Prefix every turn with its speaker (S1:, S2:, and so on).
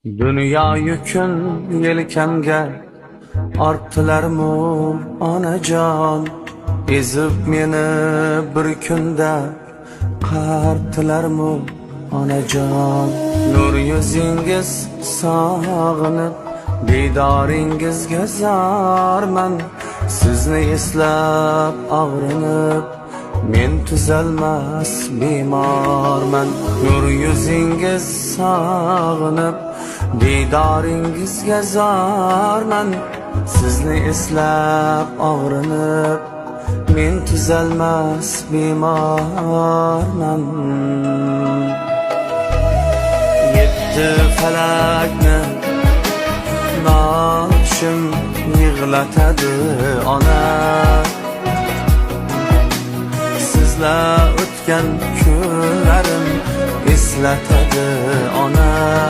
S1: Dünya yükün yelkamga orttilarmu onajon, ezib meni bir kunda qarttilarmu onajon. Nur yuzingiz sog'inib, didoringizga zorman, sizni eslab og'rinib, men tuzalmas bemorman. Nur yuzingiz sog'inib, didoringizga zorman, sizni eslab og'rinib, men tuzalmas bemorman. Yetti falakni noshim yig'latadi ona, sizlar o'tgan kunlarim eslatadi ona.